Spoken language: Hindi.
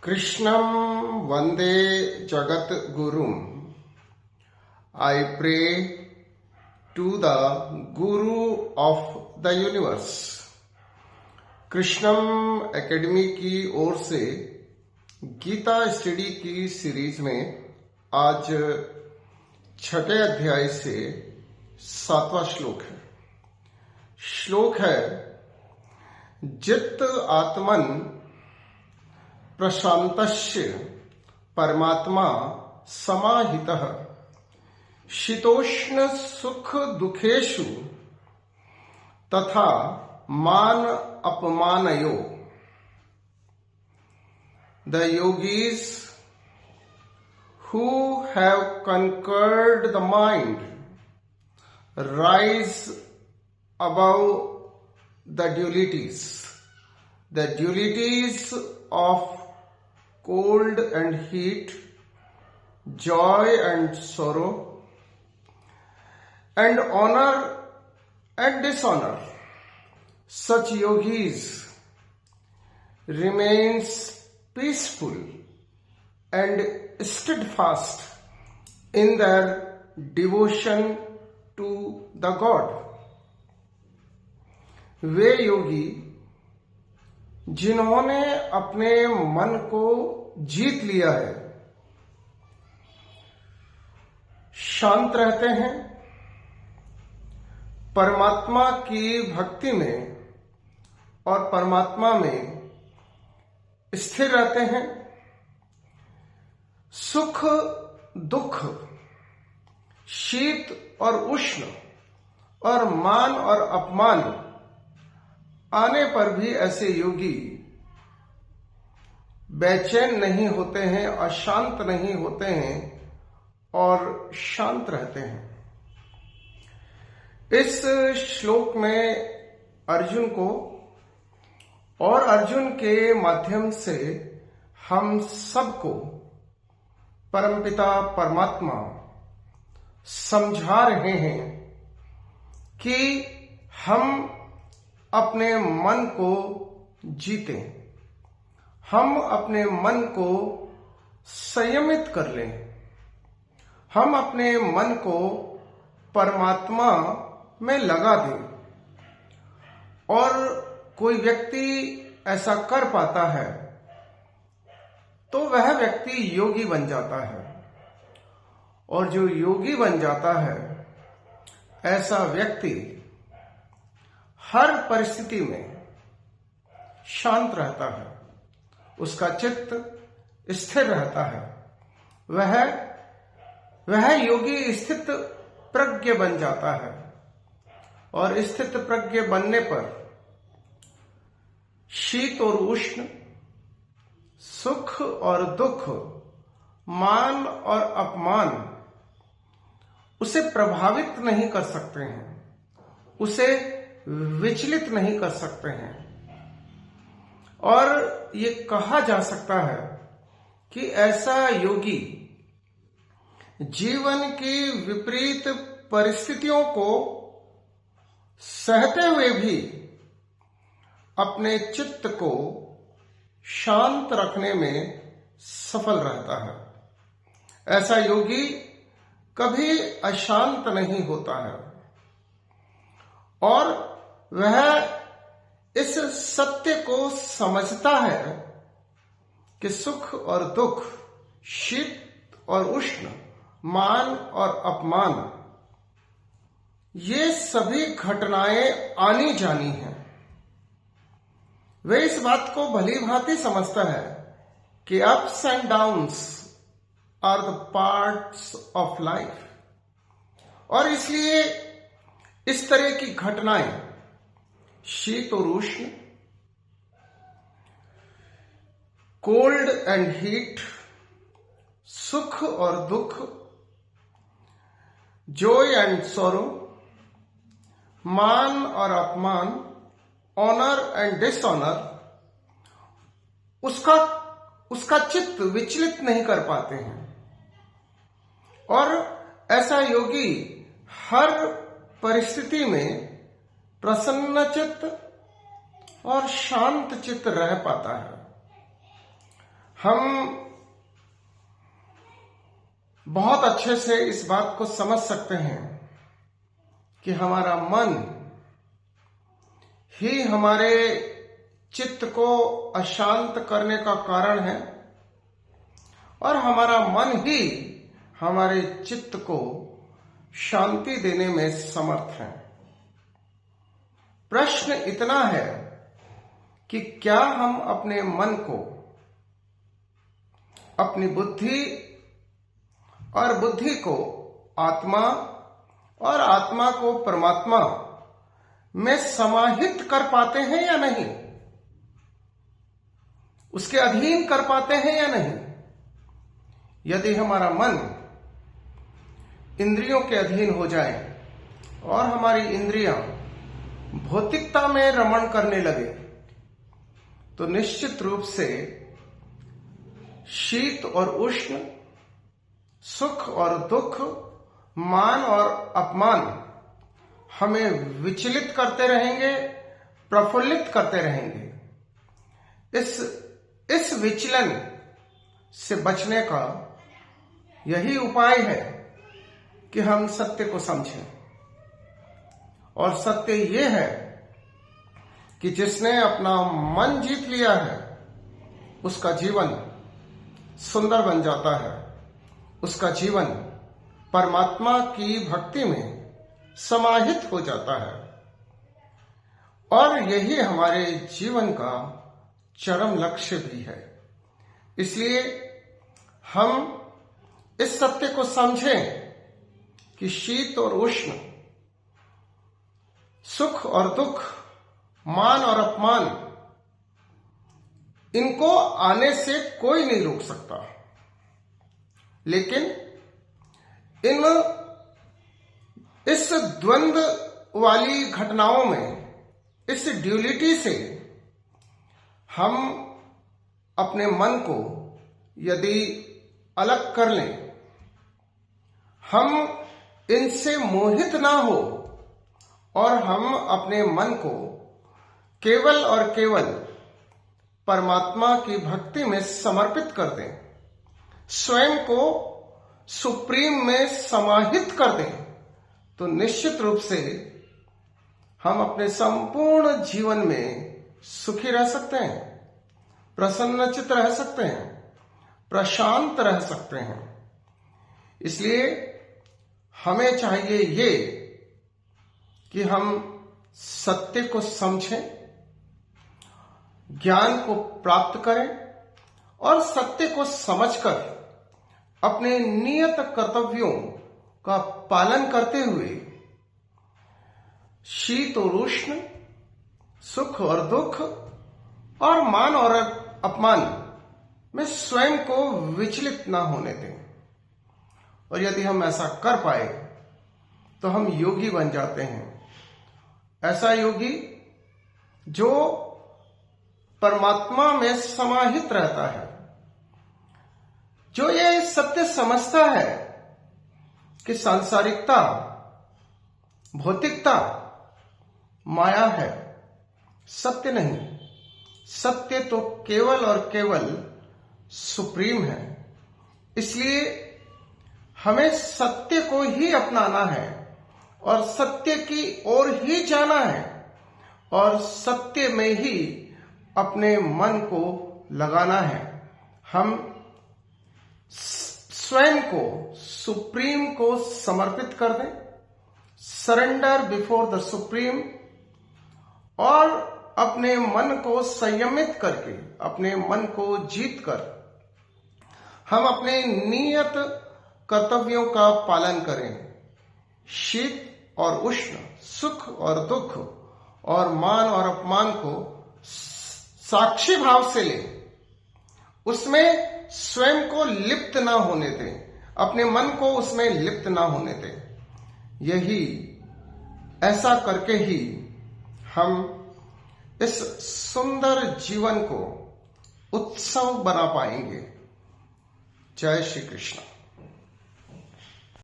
Krishnam Vande Jagat Gurum. I pray to the Guru of the Universe. Krishnam academy की ओर से गीता स्टडी की सीरीज में आज छठे अध्याय से 7वां श्लोक है। श्लोक है, जित आत्मन प्रशांतस्य परमात्मा समाहितः शीतोष्ण सुख दुखेषु तथा मान अपमानयो। The yogis who have conquered the mind rise above the dualities of cold and heat, joy and sorrow, and honor and dishonor. Such yogis remains peaceful and steadfast in their devotion to the God. वे योगी जिन्होंने अपने मन को जीत लिया है, शांत रहते हैं, परमात्मा की भक्ति में और परमात्मा में स्थिर रहते हैं, सुख दुख, शीत और उष्ण और मान और अपमान आने पर भी ऐसे योगी बेचैन नहीं होते हैं, अशांत नहीं होते हैं और शांत रहते हैं। इस श्लोक में अर्जुन को और अर्जुन के माध्यम से हम सबको परमपिता परमात्मा समझा रहे हैं कि हम अपने मन को जीतें, हम अपने मन को संयमित कर लें, हम अपने मन को परमात्मा में लगा दें। और कोई व्यक्ति ऐसा कर पाता है तो वह व्यक्ति योगी बन जाता है, और जो योगी बन जाता है ऐसा व्यक्ति हर परिस्थिति में शांत रहता है, उसका चित्त स्थिर रहता है, वह योगी स्थित प्रज्ञ बन जाता है। और स्थित प्रज्ञ बनने पर शीत और उष्ण, सुख और दुख, मान और अपमान उसे प्रभावित नहीं कर सकते हैं, उसे विचलित नहीं कर सकते हैं। और ये कहा जा सकता है कि ऐसा योगी जीवन की विपरीत परिस्थितियों को सहते हुए भी अपने चित्त को शांत रखने में सफल रहता है। ऐसा योगी कभी अशांत नहीं होता है और वह इस सत्य को समझता है कि सुख और दुख, शीत और उष्ण, मान और अपमान, ये सभी घटनाएं आनी जानी हैं। वे इस बात को भली भांति समझता है कि ups and downs are the parts of life, और इसलिए इस तरह की घटनाएं, शीत और उष्ण, कोल्ड एंड हीट, सुख और दुख, जॉय एंड सॉरो, मान और अपमान, ऑनर एंड डिसऑनर, उसका चित्त विचलित नहीं कर पाते हैं। और ऐसा योगी हर परिस्थिति में प्रसन्न चित्त और शांत चित्त रह पाता है। हम बहुत अच्छे से इस बात को समझ सकते हैं कि हमारा मन ही हमारे चित्त को अशांत करने का कारण है और हमारा मन ही हमारे चित्त को शांति देने में समर्थ है। प्रश्न इतना है कि क्या हम अपने मन को, अपनी बुद्धि और बुद्धि को आत्मा और आत्मा को परमात्मा में समाहित कर पाते हैं या नहीं, उसके अधीन कर पाते हैं या नहीं। यदि हमारा मन इंद्रियों के अधीन हो जाए और हमारी इंद्रियां भौतिकता में रमण करने लगे तो निश्चित रूप से शीत और उष्ण, सुख और दुख, मान और अपमान हमें विचलित करते रहेंगे, प्रफुल्लित करते रहेंगे। इस विचलन से बचने का यही उपाय है कि हम सत्य को समझें। और सत्य ये है कि जिसने अपना मन जीत लिया है उसका जीवन सुंदर बन जाता है, उसका जीवन परमात्मा की भक्ति में समाहित हो जाता है। और यही हमारे जीवन का चरम लक्ष्य भी है। इसलिए हम इस सत्य को समझें कि शीत और उष्ण, सुख और दुख, मान और अपमान, इनको आने से कोई नहीं रोक सकता, लेकिन इस द्वंद्व वाली घटनाओं में, इस ड्यूलिटी से हम अपने मन को यदि अलग कर लें, हम इनसे मोहित ना हो और हम अपने मन को केवल और केवल परमात्मा की भक्ति में समर्पित कर दें, स्वयं को सुप्रीम में समाहित कर दें, तो निश्चित रूप से हम अपने संपूर्ण जीवन में सुखी रह सकते हैं, प्रसन्नचित्त रह सकते हैं, प्रशांत रह सकते हैं। इसलिए हमें चाहिए ये कि हम सत्य को समझें, ज्ञान को प्राप्त करें और सत्य को समझकर अपने नियत कर्तव्यों का पालन करते हुए शीत और उष्ण, सुख और दुख और मान और अपमान में स्वयं को विचलित ना होने दें। और यदि हम ऐसा कर पाए तो हम योगी बन जाते हैं। ऐसा योगी जो परमात्मा में समाहित रहता है, जो ये सत्य समझता है कि सांसारिकता, भौतिकता माया है, सत्य नहीं। सत्य तो केवल और केवल सुप्रीम है। इसलिए हमें सत्य को ही अपनाना है और सत्य की ओर ही जाना है और सत्य में ही अपने मन को लगाना है। हम स्वयं को सुप्रीम को समर्पित कर दें, सरेंडर बिफोर द सुप्रीम, और अपने मन को संयमित करके, अपने मन को जीतकर हम अपने नियत कर्तव्यों का पालन करें। शीत और उष्ण, सुख और दुख और मान और अपमान को साक्षी भाव से लें, उसमें स्वयं को लिप्त ना होने दें, अपने मन को उसमें लिप्त ना होने दें। यही ऐसा करके ही हम इस सुंदर जीवन को उत्सव बना पाएंगे। जय श्री कृष्ण।